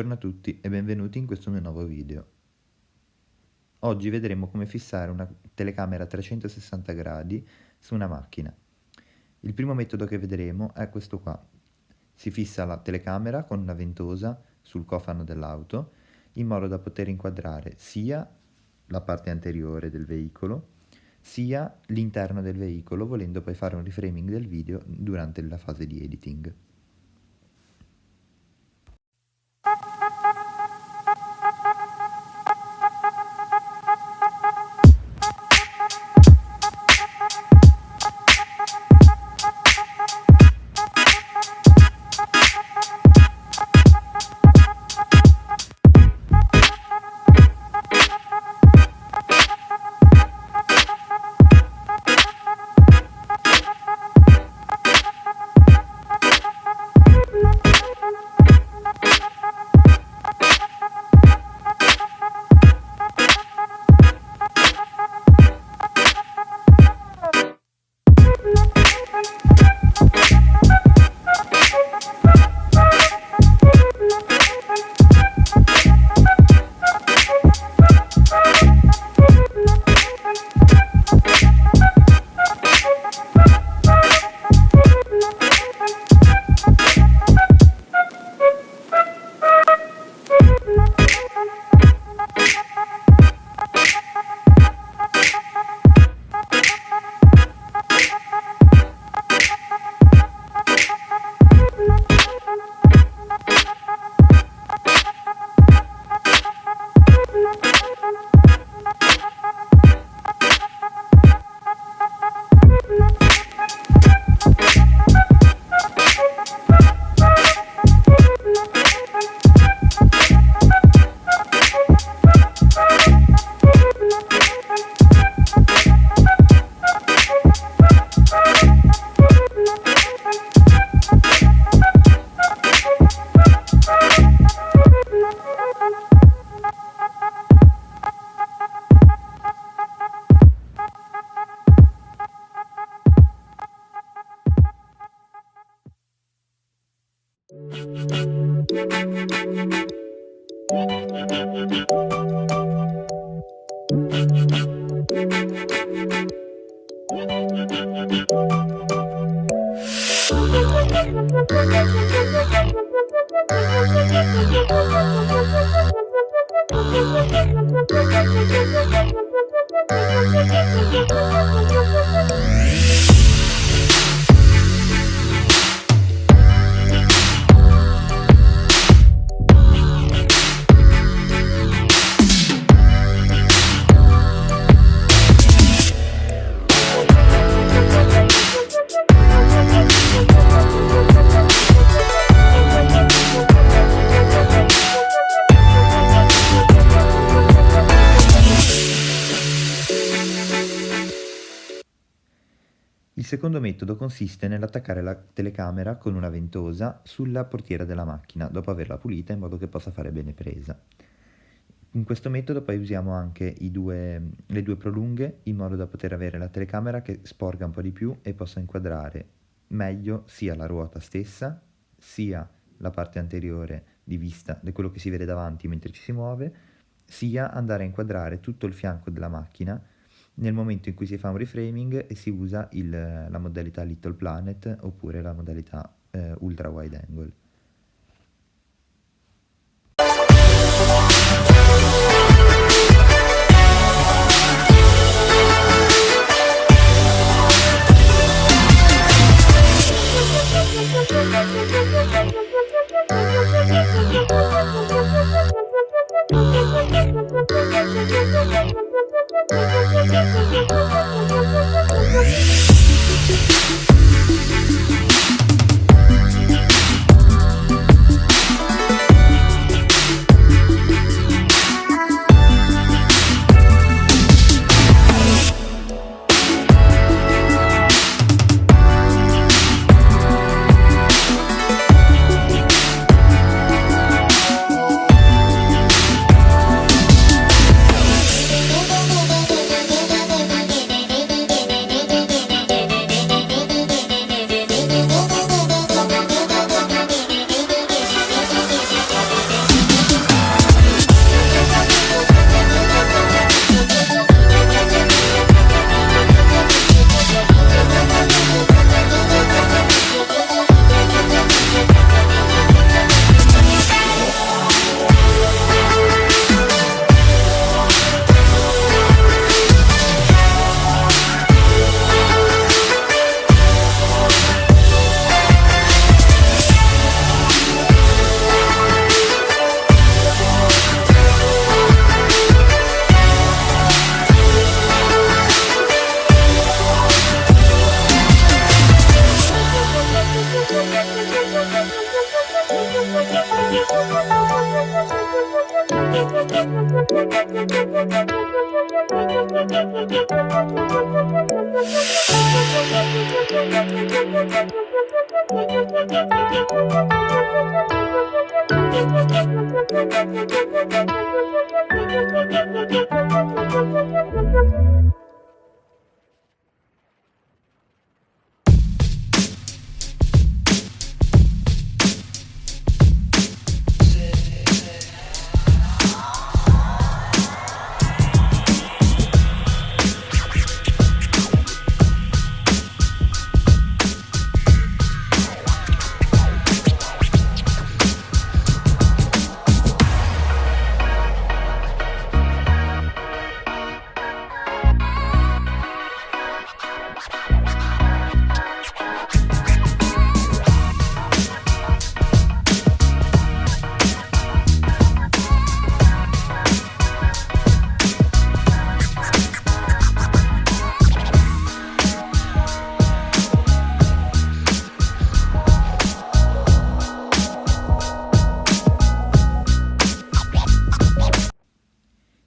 Buongiorno a tutti e benvenuti in questo mio nuovo video. Oggi vedremo come fissare una telecamera a 360 gradi su una macchina. Il primo metodo che vedremo è questo qua. Si fissa la telecamera con una ventosa sul cofano dell'auto in modo da poter inquadrare sia la parte anteriore del veicolo sia l'interno del veicolo, volendo poi fare un reframing del video durante la fase di editing. Il secondo metodo consiste nell'attaccare la telecamera con una ventosa sulla portiera della macchina dopo averla pulita in modo che possa fare bene presa. In questo metodo poi usiamo anche le due prolunghe in modo da poter avere la telecamera che sporga un po' di più e possa inquadrare meglio sia la ruota stessa, sia la parte anteriore di vista di quello che si vede davanti mentre ci si muove, sia andare a inquadrare tutto il fianco della macchina nel momento in cui si fa un reframing e si usa la modalità Little Planet oppure la modalità Ultra Wide Angle.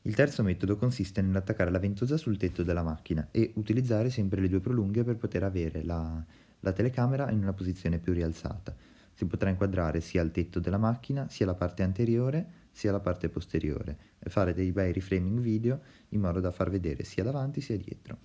Il terzo metodo consiste nell'attaccare la ventosa sul tetto della macchina e utilizzare sempre le due prolunghe per poter avere la telecamera in una posizione più rialzata. Si potrà inquadrare sia il tetto della macchina, sia la parte anteriore, sia la parte posteriore e fare dei bei reframing video in modo da far vedere sia davanti sia dietro.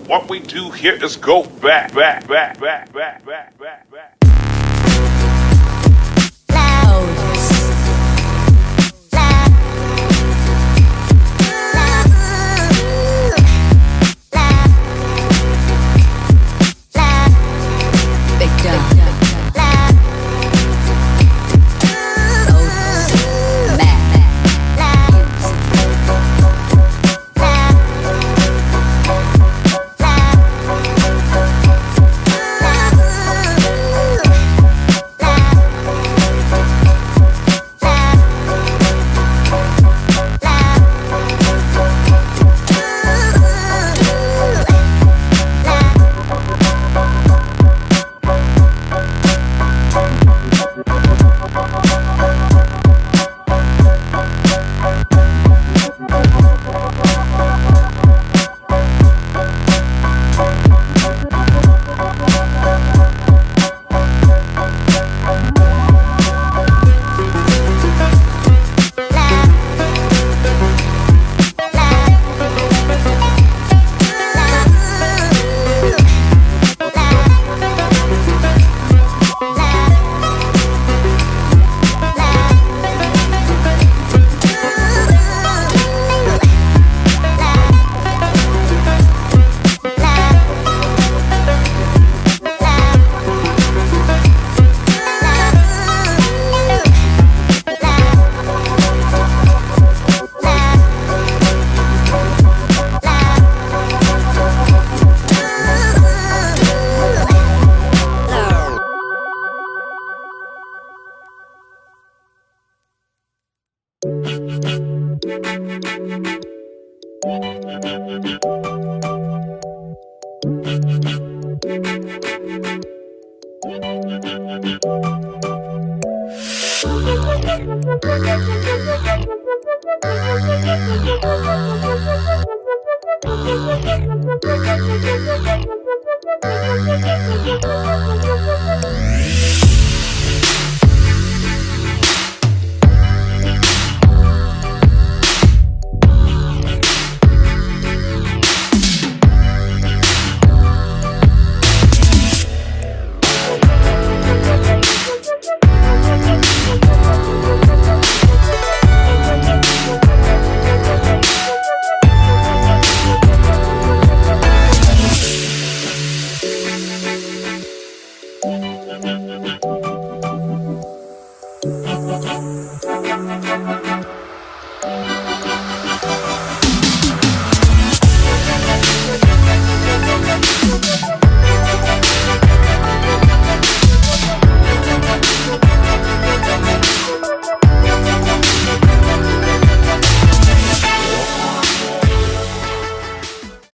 What we do here is go back.